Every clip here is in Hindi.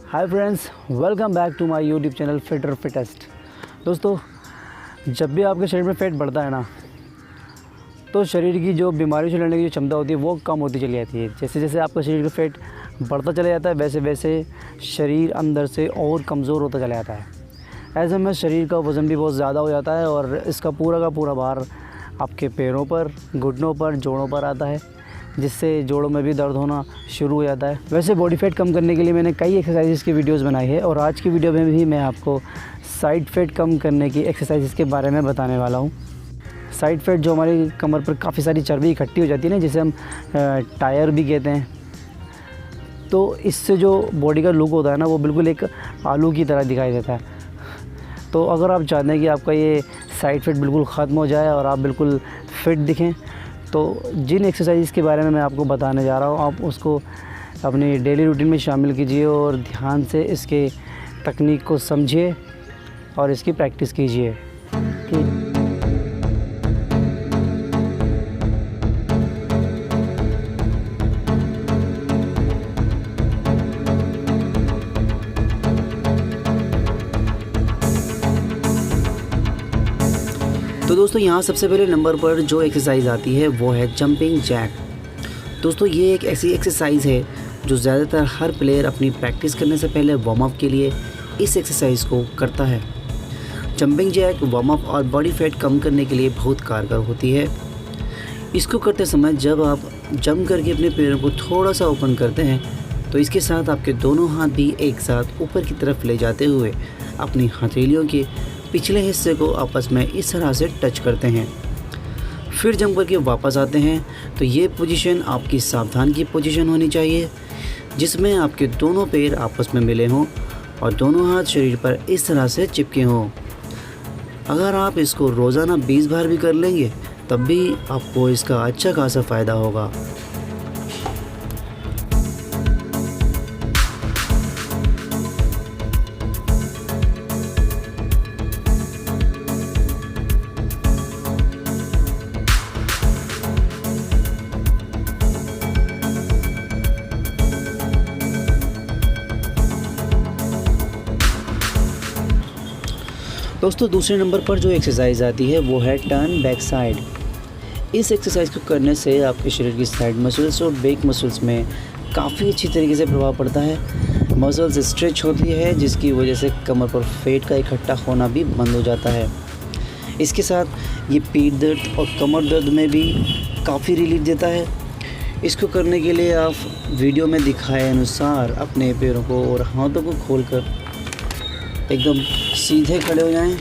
Hi friends, welcome back to my YouTube channel fitter fittest. दोस्तों, जब भी आपके शरीर में फैट बढ़ता है ना, तो शरीर की जो बीमारियों से लड़ने की जो क्षमता होती है वो कम होती चली जाती है। जैसे जैसे आपका शरीर का फैट बढ़ता चला जाता है, वैसे वैसे शरीर अंदर से और कमज़ोर होता चला जाता है। ऐसे में शरीर का वज़न भी बहुत ज़्यादा हो जाता है और इसका पूरा का पूरा भार आपके पैरों पर, घुटनों पर, जोड़ों पर आता है, जिससे जोड़ों में भी दर्द होना शुरू हो जाता है। वैसे बॉडी फैट कम करने के लिए मैंने कई एक्सरसाइजेस की वीडियोस बनाई है और आज की वीडियो में भी मैं आपको साइड फैट कम करने की एक्सरसाइजेस के बारे में बताने वाला हूँ। साइड फैट जो हमारी कमर पर काफ़ी सारी चर्बी इकट्ठी हो जाती है ना, जिसे हम टायर भी कहते हैं, तो इससे जो बॉडी का लुक होता है ना, वो बिल्कुल एक आलू की तरह दिखाई देता है। तो अगर आप चाहते हैं कि आपका ये साइड फैट बिल्कुल ख़त्म हो जाए और आप बिल्कुल फिट दिखें, तो जिन एक्सरसाइज के बारे में मैं आपको बताने जा रहा हूँ, आप उसको अपनी डेली रूटीन में शामिल कीजिए और ध्यान से इसके तकनीक को समझिए और इसकी प्रैक्टिस कीजिए। तो दोस्तों, यहाँ सबसे पहले नंबर पर जो एक्सरसाइज आती है वो है जंपिंग जैक। दोस्तों, ये एक ऐसी एक्सरसाइज है जो ज़्यादातर हर प्लेयर अपनी प्रैक्टिस करने से पहले वार्म अप के लिए इस एक्सरसाइज को करता है। जंपिंग जैक वार्म अप और बॉडी फैट कम करने के लिए बहुत कारगर होती है। इसको करते समय जब आप जंप करके अपने पैरों को थोड़ा सा ओपन करते हैं, तो इसके साथ आपके दोनों हाथ भी एक साथ ऊपर की तरफ ले जाते हुए अपनी हथेलियों के पिछले हिस्से को आपस में इस तरह से टच करते हैं। फिर जंप करके वापस आते हैं। तो ये पोजीशन आपकी सावधान की पोजीशन होनी चाहिए, जिसमें आपके दोनों पैर आपस में मिले हों और दोनों हाथ शरीर पर इस तरह से चिपके हों। अगर आप इसको रोज़ाना 20 बार भी कर लेंगे, तब भी आपको इसका अच्छा खासा फ़ायदा होगा। दोस्तों, दूसरे नंबर पर जो एक्सरसाइज आती है वो है टर्न बैक साइड। इस एक्सरसाइज को करने से आपके शरीर की साइड मसल्स और बैक मसल्स में काफ़ी अच्छी तरीके से प्रभाव पड़ता है। मसल्स स्ट्रेच होती है, जिसकी वजह से कमर पर फैट का इकट्ठा होना भी बंद हो जाता है। इसके साथ ये पीठ दर्द और कमर दर्द में भी काफ़ी रिलीफ देता है। इसको करने के लिए आप वीडियो में दिखाए अनुसार अपने पैरों को और हाथों को खोलकर एकदम सीधे खड़े हो जाएं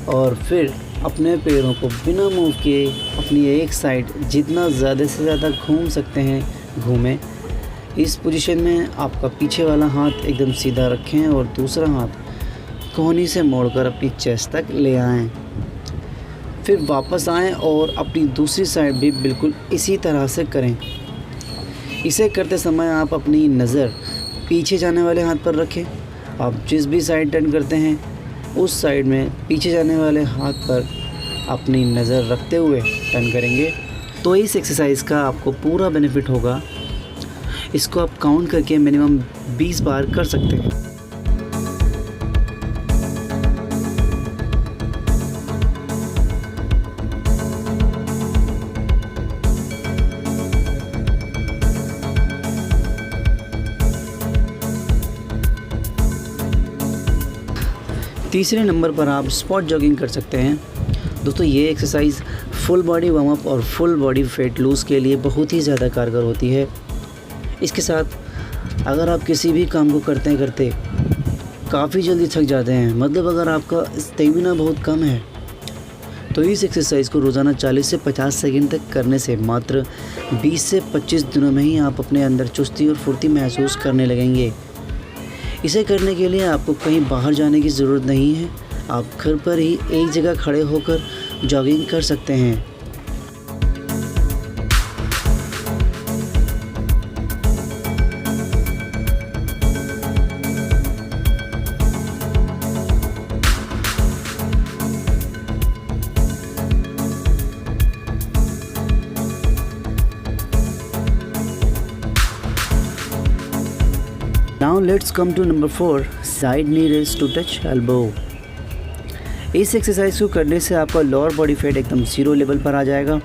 और फिर अपने पैरों को बिना मूव किए अपनी एक साइड जितना ज़्यादा से ज़्यादा घूम सकते हैं घूमें। इस पोजीशन में आपका पीछे वाला हाथ एकदम सीधा रखें और दूसरा हाथ कोहनी से मोड़कर अपनी चेस्ट तक ले आएं। फिर वापस आएं और अपनी दूसरी साइड भी बिल्कुल इसी तरह से करें। इसे करते समय आप अपनी नज़र पीछे जाने वाले हाथ पर रखें। आप जिस भी साइड टर्न करते हैं, उस साइड में पीछे जाने वाले हाथ पर अपनी नज़र रखते हुए टर्न करेंगे, तो इस एक्सरसाइज का आपको पूरा बेनिफिट होगा। इसको आप काउंट करके मिनिमम 20 बार कर सकते हैं। तीसरे नंबर पर आप स्पॉट जॉगिंग कर सकते हैं। दोस्तों, ये exercise full body warm up और फुल बॉडी फैट लूज़ के लिए बहुत ही ज़्यादा कारगर होती है। इसके साथ अगर आप किसी भी काम को करते करते काफ़ी जल्दी थक जाते हैं, मतलब अगर आपका स्टेमिना बहुत कम है, तो इस एक्सरसाइज को रोज़ाना 40 से 50 सेकंड तक करने से मात्र 20 से 25 दिनों में ही आप अपने अंदर चुस्ती और फुर्ती महसूस करने लगेंगे। इसे करने के लिए आपको कहीं बाहर जाने की ज़रूरत नहीं है। आप घर पर ही एक जगह खड़े होकर जॉगिंग कर सकते हैं। Now let's come to number 4, side knee raise to touch elbow. इस एक्सरसाइज को करने से आपका लोअर बॉडी फैट एकदम 0 लेवल पर आ जाएगा।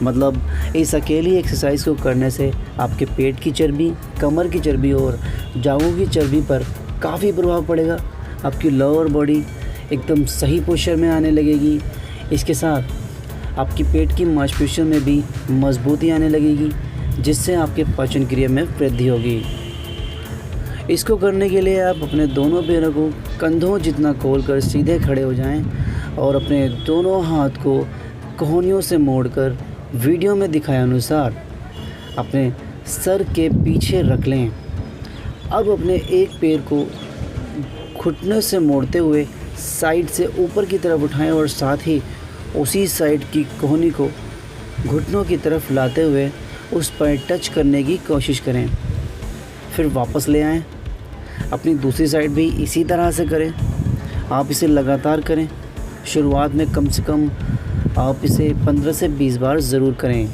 मतलब इस अकेली एक्सरसाइज को करने से आपके पेट की चर्बी, कमर की चर्बी और जांघों की चर्बी पर काफ़ी प्रभाव पड़ेगा। आपकी लोअर बॉडी एकदम सही पोस्चर में आने लगेगी। इसके साथ आपकी पेट की मांसपेशियों में भी मजबूती आने लगेगी, जिससे आपके पाचन क्रिया में वृद्धि होगी। इसको करने के लिए आप अपने दोनों पैरों को कंधों जितना खोलकर सीधे खड़े हो जाएं और अपने दोनों हाथ को कोहनियों से मोड़कर वीडियो में दिखाए अनुसार अपने सर के पीछे रख लें। अब अपने एक पैर को घुटने से मोड़ते हुए साइड से ऊपर की तरफ उठाएं और साथ ही उसी साइड की कोहनी को घुटनों की तरफ लाते हुए उस पर टच करने की कोशिश करें। फिर वापस ले आएं। अपनी दूसरी साइड भी इसी तरह से करें। आप इसे लगातार करें। शुरुआत में कम से कम आप इसे 15 से 20 बार ज़रूर करें।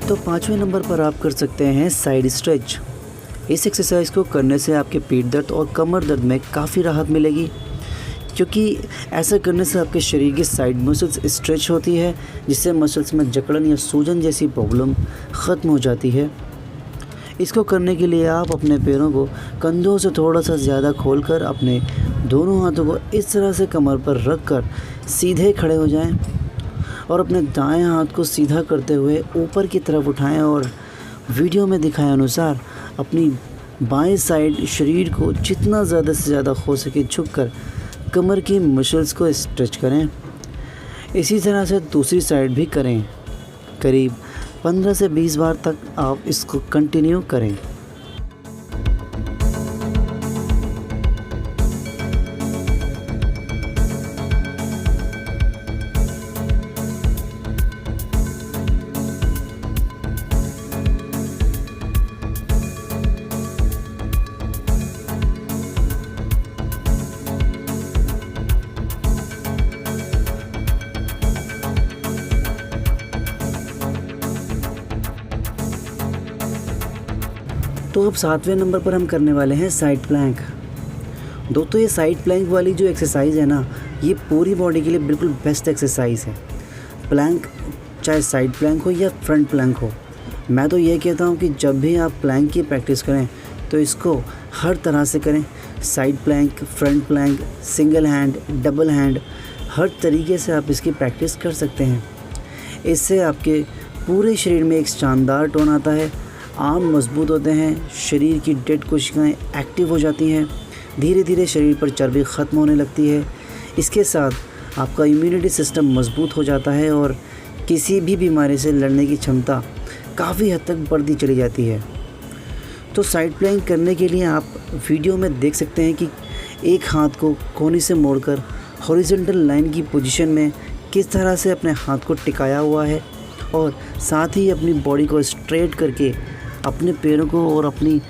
तो 5वें नंबर पर आप कर सकते हैं साइड स्ट्रेच। इस एक्सरसाइज को करने से आपके पीठ दर्द और कमर दर्द में काफ़ी राहत मिलेगी, क्योंकि ऐसा करने से आपके शरीर की साइड मसल्स स्ट्रेच होती है, जिससे मसल्स में जकड़न या सूजन जैसी प्रॉब्लम ख़त्म हो जाती है। इसको करने के लिए आप अपने पैरों को कंधों से थोड़ा सा ज़्यादा खोलकर अपने दोनों हाथों को इस तरह से कमर पर रख कर सीधे खड़े हो जाएं और अपने दाएं हाथ को सीधा करते हुए ऊपर की तरफ उठाएं और वीडियो में दिखाए अनुसार अपनी बाएं साइड शरीर को जितना ज़्यादा से ज़्यादा हो सके झुककर कमर की मसल्स को स्ट्रेच करें। इसी तरह से दूसरी साइड भी करें। करीब 15 से 20 बार तक आप इसको कंटिन्यू करें। तो अब 7वें नंबर पर हम करने वाले हैं साइड प्लैंक। दोस्तों, ये साइड प्लैंक वाली जो एक्सरसाइज है ना, ये पूरी बॉडी के लिए बिल्कुल बेस्ट एक्सरसाइज है। प्लैंक चाहे साइड प्लैंक हो या फ्रंट प्लैंक हो, मैं तो ये कहता हूँ कि जब भी आप प्लैंक की प्रैक्टिस करें तो इसको हर तरह से करें। Side plank, front plank, single hand, double hand, हर तरीके से आप इसकी प्रैक्टिस कर सकते हैं। इससे आपके पूरे शरीर में एक शानदार टोन आता है, आर्म मजबूत होते हैं, शरीर की डेड कोशिकाएं एक्टिव हो जाती हैं, धीरे धीरे शरीर पर चर्बी ख़त्म होने लगती है। इसके साथ आपका इम्यूनिटी सिस्टम मजबूत हो जाता है और किसी भी बीमारी से लड़ने की क्षमता काफ़ी हद तक बढ़ती चली जाती है। तो साइड प्लैंक करने के लिए आप वीडियो में देख सकते हैं कि एक हाथ को कोहनी से मोड़कर हॉरिजॉन्टल लाइन की पोजीशन में किस तरह से अपने हाथ को टिकाया हुआ है और साथ ही अपनी बॉडी को स्ट्रेट करके अपने पैरों को और अपनी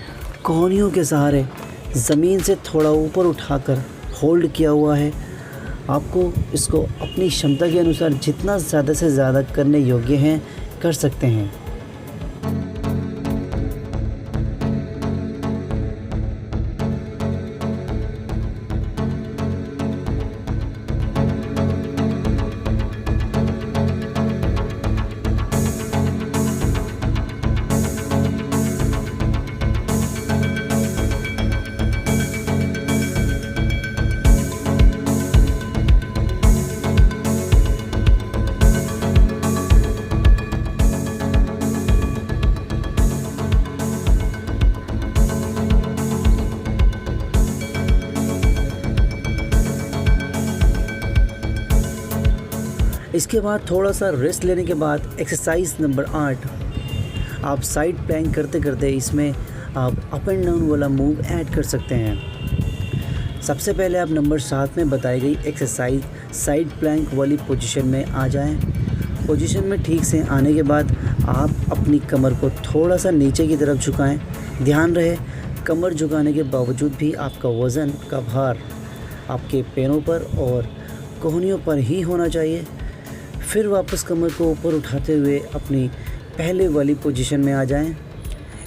कोहनियों के सहारे ज़मीन से थोड़ा ऊपर उठाकर होल्ड किया हुआ है। आपको इसको अपनी क्षमता के अनुसार जितना ज़्यादा से ज़्यादा करने योग्य हैं कर सकते हैं। इसके बाद थोड़ा सा रेस्ट लेने के बाद एक्सरसाइज नंबर 8, आप साइड प्लैंक करते करते इसमें आप अप एंड डाउन वाला मूव ऐड कर सकते हैं। सबसे पहले आप नंबर 7 में बताई गई एक्सरसाइज साइड प्लैंक वाली पोजीशन में आ जाएं। पोजीशन में ठीक से आने के बाद आप अपनी कमर को थोड़ा सा नीचे की तरफ झुकाएं। ध्यान रहे कमर झुकाने के बावजूद भी आपका वज़न का भार आपके पैरों पर और कोहनियों पर ही होना चाहिए। फिर वापस कमर को ऊपर उठाते हुए अपनी पहले वाली पोजीशन में आ जाएं।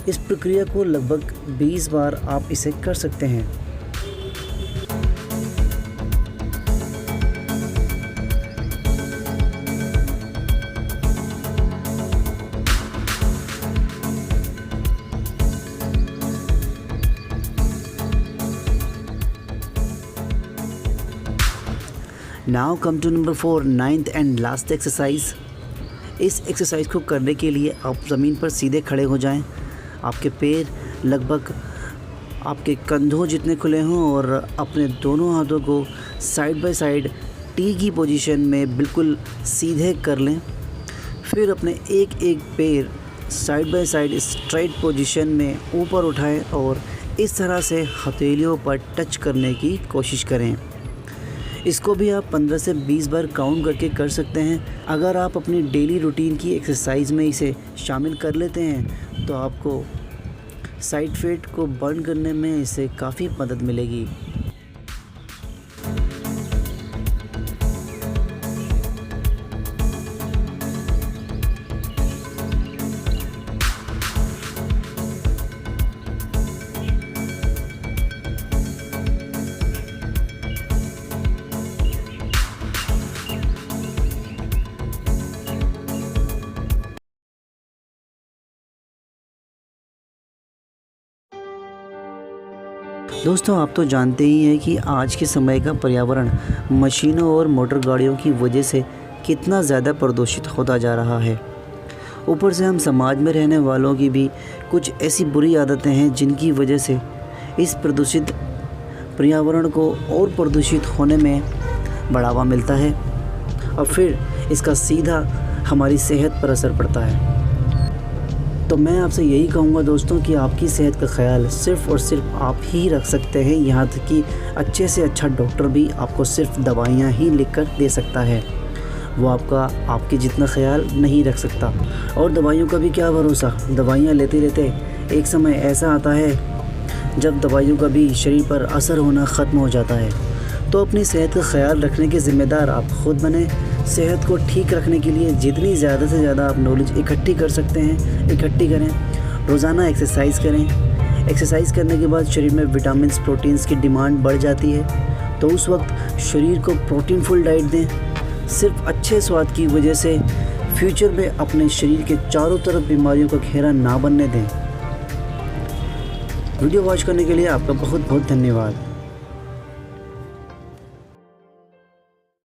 इस प्रक्रिया को लगभग 20 बार आप इसे कर सकते हैं। Now come to number 4, 9th and last exercise. इस एक्सरसाइज को करने के लिए आप ज़मीन पर सीधे खड़े हो जाएं। आपके पैर लगभग आपके कंधों जितने खुले हों और अपने दोनों हाथों को साइड बाय साइड टी की पोजीशन में बिल्कुल सीधे कर लें। फिर अपने एक एक पैर side by side straight position में ऊपर उठाएं और इस तरह से हथेलियों पर टच करने की कोशिश करें। इसको भी आप 15 से 20 बार काउंट करके कर सकते हैं। अगर आप अपनी डेली रूटीन की एक्सरसाइज में इसे शामिल कर लेते हैं तो आपको साइड फैट को बर्न करने में इससे काफ़ी मदद मिलेगी। दोस्तों आप तो जानते ही हैं कि आज के समय का पर्यावरण मशीनों और मोटर गाड़ियों की वजह से कितना ज़्यादा प्रदूषित होता जा रहा है। ऊपर से हम समाज में रहने वालों की भी कुछ ऐसी बुरी आदतें हैं जिनकी वजह से इस प्रदूषित पर्यावरण को और प्रदूषित होने में बढ़ावा मिलता है और फिर इसका सीधा हमारी सेहत पर असर पड़ता है। तो मैं आपसे यही कहूँगा दोस्तों कि आपकी सेहत का ख्याल सिर्फ़ और सिर्फ आप ही रख सकते हैं। यहाँ तक कि अच्छे से अच्छा डॉक्टर भी आपको सिर्फ दवाइयाँ ही लिखकर दे सकता है, वो आपके जितना ख्याल नहीं रख सकता। और दवाइयों का भी क्या भरोसा, दवाइयाँ लेते लेते एक समय ऐसा आता है जब दवाइयों का भी शरीर पर असर होना ख़त्म हो जाता है। तो अपनी सेहत का ख्याल रखने के ज़िम्मेदार आप ख़ुद बने। सेहत को ठीक रखने के लिए जितनी ज़्यादा से ज़्यादा आप नॉलेज इकट्ठी कर सकते हैं इकट्ठी करें। रोज़ाना एक्सरसाइज करें। एक्सरसाइज करने के बाद शरीर में विटामिन्स प्रोटीन्स की डिमांड बढ़ जाती है, तो उस वक्त शरीर को प्रोटीन फुल डाइट दें। सिर्फ अच्छे स्वाद की वजह से फ्यूचर में अपने शरीर के चारों तरफ बीमारियों का घेरा ना बनने दें। वीडियो वॉच करने के लिए आपका बहुत बहुत धन्यवाद।